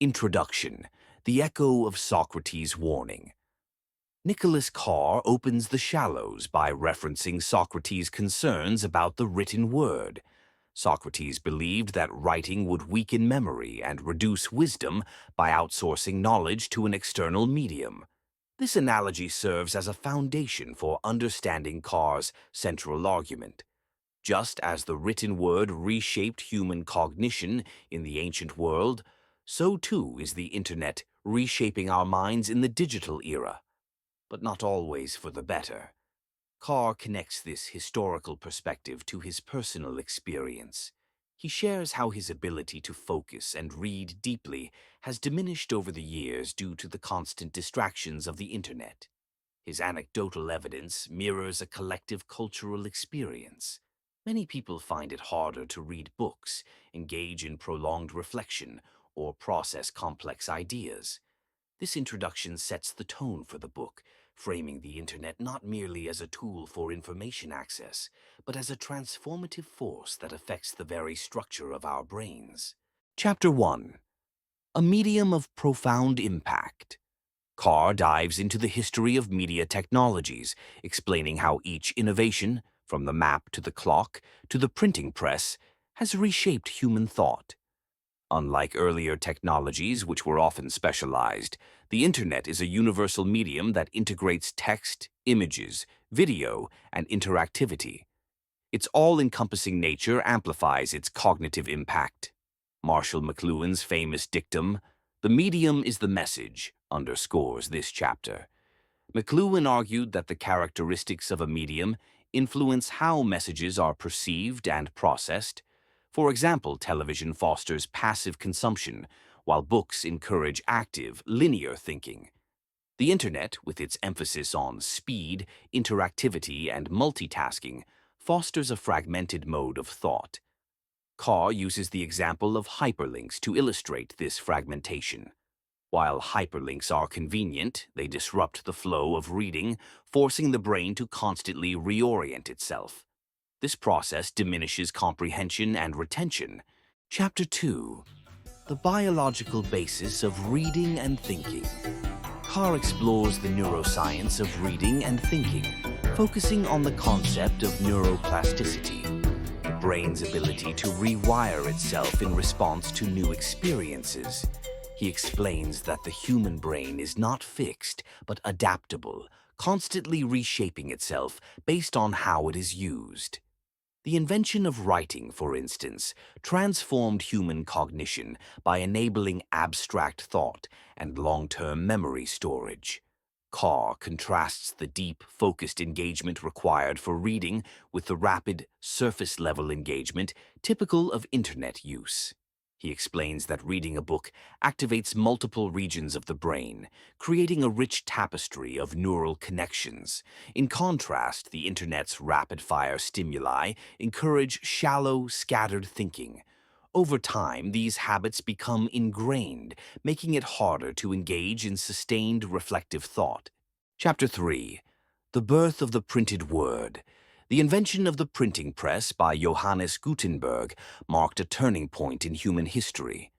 Introduction: The Echo of Socrates' Warning. Nicholas Carr opens The Shallows by referencing Socrates' concerns about the written word. Socrates believed that writing would weaken memory and reduce wisdom by outsourcing knowledge to an external medium. This analogy serves as a foundation for understanding Carr's central argument. Just as the written word reshaped human cognition in the ancient world, so too is the Internet reshaping our minds in the digital era, but not always for the better. Carr connects this historical perspective to his personal experience. He shares how his ability to focus and read deeply has diminished over the years due to the constant distractions of the Internet. His anecdotal evidence mirrors a collective cultural experience. Many people find it harder to read books, engage in prolonged reflection, or process complex ideas. This introduction sets the tone for the book, framing the Internet not merely as a tool for information access, but as a transformative force that affects the very structure of our brains. Chapter 1: A Medium of Profound Impact. Carr dives into the history of media technologies, explaining how each innovation, from the map to the clock to the printing press, has reshaped human thought. Unlike earlier technologies, which were often specialized, the Internet is a universal medium that integrates text, images, video, and interactivity. Its all-encompassing nature amplifies its cognitive impact. Marshall McLuhan's famous dictum, "The medium is the message," underscores this chapter. McLuhan argued that the characteristics of a medium influence how messages are perceived and processed. For example, television fosters passive consumption, while books encourage active, linear thinking. The Internet, with its emphasis on speed, interactivity, and multitasking, fosters a fragmented mode of thought. Carr uses the example of hyperlinks to illustrate this fragmentation. While hyperlinks are convenient, they disrupt the flow of reading, forcing the brain to constantly reorient itself. This process diminishes comprehension and retention. Chapter 2: The Biological Basis of Reading and Thinking. Carr explores the neuroscience of reading and thinking, focusing on the concept of neuroplasticity, the brain's ability to rewire itself in response to new experiences. He explains that the human brain is not fixed, but adaptable, constantly reshaping itself based on how it is used. The invention of writing, for instance, transformed human cognition by enabling abstract thought and long-term memory storage. Carr contrasts the deep, focused engagement required for reading with the rapid, surface-level engagement typical of Internet use. He explains that reading a book activates multiple regions of the brain, creating a rich tapestry of neural connections. In contrast, the Internet's rapid-fire stimuli encourage shallow, scattered thinking. Over time, these habits become ingrained, making it harder to engage in sustained reflective thought. Chapter 3: The Birth of the Printed Word. The invention of the printing press by Johannes Gutenberg marked a turning point in human history.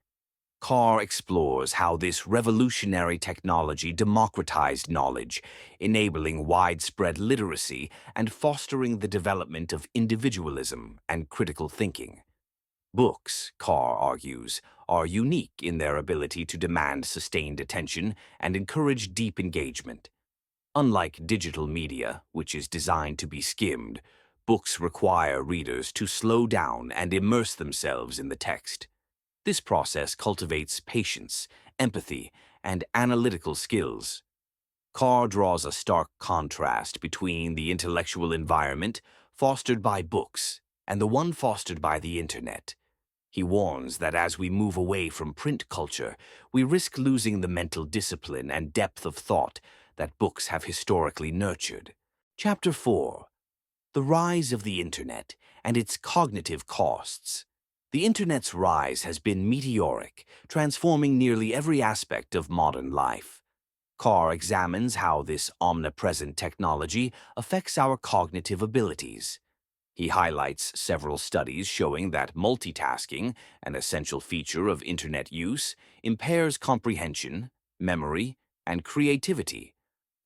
Carr explores how this revolutionary technology democratized knowledge, enabling widespread literacy and fostering the development of individualism and critical thinking. Books, Carr argues, are unique in their ability to demand sustained attention and encourage deep engagement. Unlike digital media, which is designed to be skimmed, books require readers to slow down and immerse themselves in the text. This process cultivates patience, empathy, and analytical skills. Carr draws a stark contrast between the intellectual environment fostered by books and the one fostered by the Internet. He warns that as we move away from print culture, we risk losing the mental discipline and depth of thought that books have historically nurtured. Chapter 4: The Rise of the Internet and Its Cognitive Costs. The Internet's rise has been meteoric, transforming nearly every aspect of modern life. Carr examines how this omnipresent technology affects our cognitive abilities. He highlights several studies showing that multitasking, an essential feature of Internet use, impairs comprehension, memory, and creativity.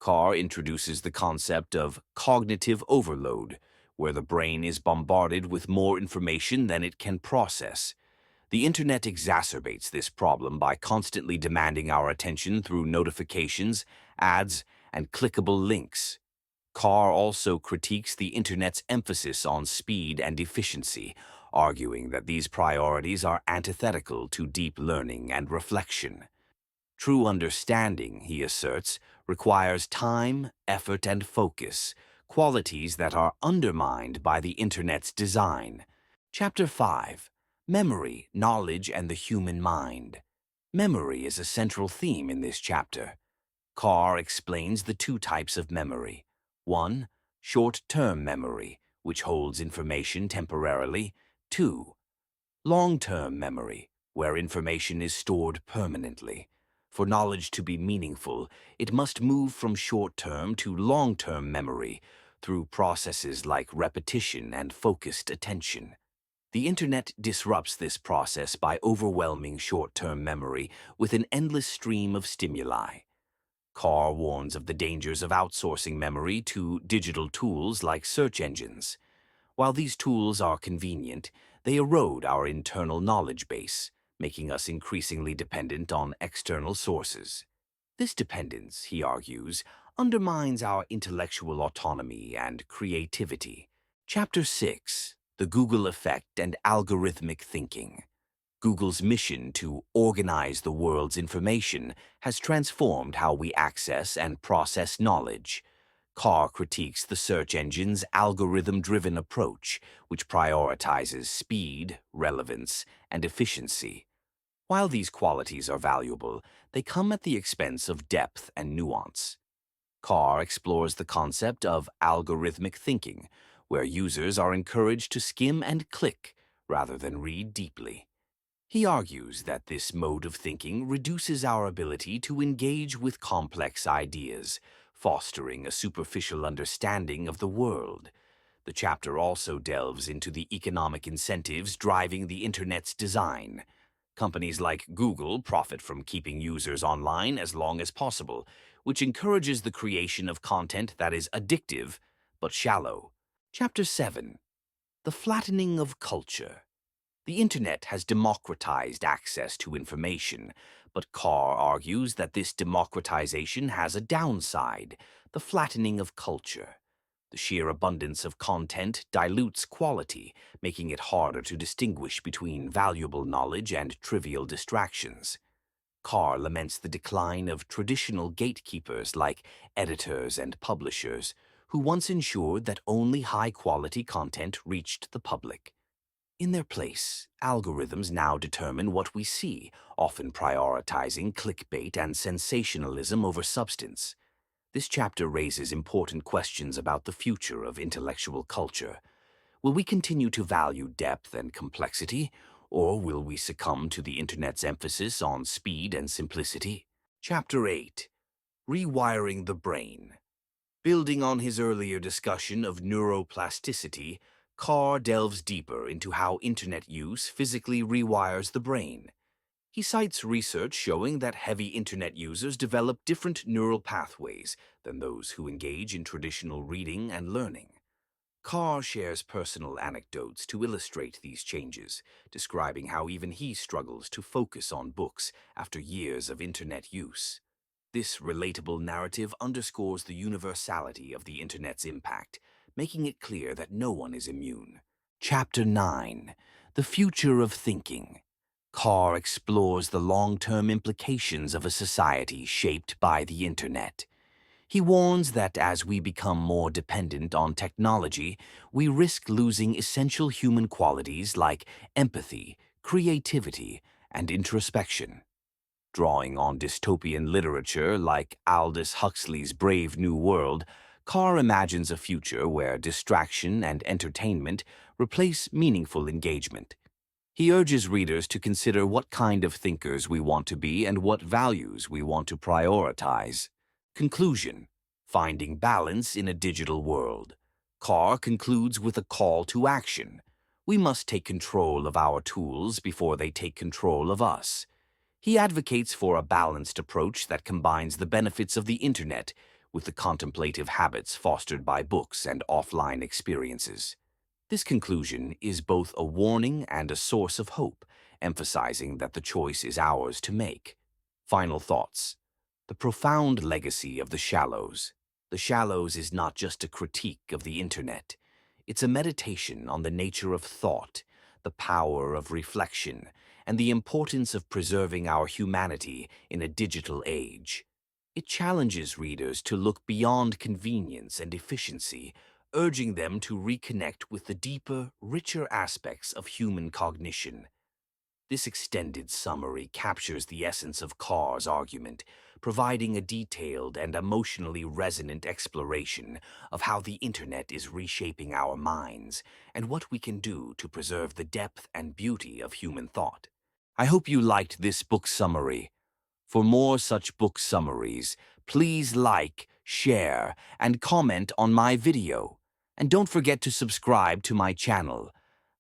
Carr introduces the concept of cognitive overload, where the brain is bombarded with more information than it can process. The Internet exacerbates this problem by constantly demanding our attention through notifications, ads, and clickable links. Carr also critiques the Internet's emphasis on speed and efficiency, arguing that these priorities are antithetical to deep learning and reflection. True understanding, he asserts, requires time, effort, and focus, qualities that are undermined by the Internet's design. Chapter 5: Memory, Knowledge, and the Human Mind. Memory is a central theme in this chapter. Carr explains the two types of memory. 1. Short-term memory, which holds information temporarily. 2. Long-term memory, where information is stored permanently. For knowledge to be meaningful, it must move from short-term to long-term memory through processes like repetition and focused attention. The Internet disrupts this process by overwhelming short-term memory with an endless stream of stimuli. Carr warns of the dangers of outsourcing memory to digital tools like search engines. While these tools are convenient, they erode our internal knowledge base, making us increasingly dependent on external sources. This dependence, he argues, undermines our intellectual autonomy and creativity. Chapter 6: The Google Effect and Algorithmic Thinking. Google's mission to organize the world's information has transformed how we access and process knowledge. Carr critiques the search engine's algorithm-driven approach, which prioritizes speed, relevance, and efficiency. While these qualities are valuable, they come at the expense of depth and nuance. Carr explores the concept of algorithmic thinking, where users are encouraged to skim and click rather than read deeply. He argues that this mode of thinking reduces our ability to engage with complex ideas, fostering a superficial understanding of the world. The chapter also delves into the economic incentives driving the Internet's design. Companies like Google profit from keeping users online as long as possible, which encourages the creation of content that is addictive but shallow. Chapter 7: The Flattening of Culture. The Internet has democratized access to information, but Carr argues that this democratization has a downside: the flattening of culture. The sheer abundance of content dilutes quality, making it harder to distinguish between valuable knowledge and trivial distractions. Carr laments the decline of traditional gatekeepers like editors and publishers, who once ensured that only high-quality content reached the public. In their place, algorithms now determine what we see, often prioritizing clickbait and sensationalism over substance. This chapter raises important questions about the future of intellectual culture. Will we continue to value depth and complexity, or will we succumb to the Internet's emphasis on speed and simplicity? Chapter 8: Rewiring the Brain. Building on his earlier discussion of neuroplasticity, Carr delves deeper into how Internet use physically rewires the brain. He cites research showing that heavy Internet users develop different neural pathways than those who engage in traditional reading and learning. Carr shares personal anecdotes to illustrate these changes, describing how even he struggles to focus on books after years of Internet use. This relatable narrative underscores the universality of the Internet's impact, making it clear that no one is immune. Chapter 9: The Future of Thinking. Carr explores the long-term implications of a society shaped by the Internet. He warns that as we become more dependent on technology, we risk losing essential human qualities like empathy, creativity, and introspection. Drawing on dystopian literature like Aldous Huxley's Brave New World, Carr imagines a future where distraction and entertainment replace meaningful engagement. He urges readers to consider what kind of thinkers we want to be and what values we want to prioritize. Conclusion: Finding balance in a digital world. Carr concludes with a call to action. We must take control of our tools before they take control of us. He advocates for a balanced approach that combines the benefits of the Internet with the contemplative habits fostered by books and offline experiences. This conclusion is both a warning and a source of hope, emphasizing that the choice is ours to make. Final thoughts. The profound legacy of The Shallows. The Shallows is not just a critique of the Internet. It's a meditation on the nature of thought, the power of reflection, and the importance of preserving our humanity in a digital age. It challenges readers to look beyond convenience and efficiency, urging them to reconnect with the deeper, richer aspects of human cognition. This extended summary captures the essence of Carr's argument, providing a detailed and emotionally resonant exploration of how the Internet is reshaping our minds and what we can do to preserve the depth and beauty of human thought. I hope you liked this book summary. For more such book summaries, please like, share, and comment on my video. And don't forget to subscribe to my channel.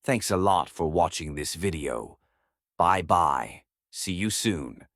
Thanks a lot for watching this video. Bye-bye. See you soon.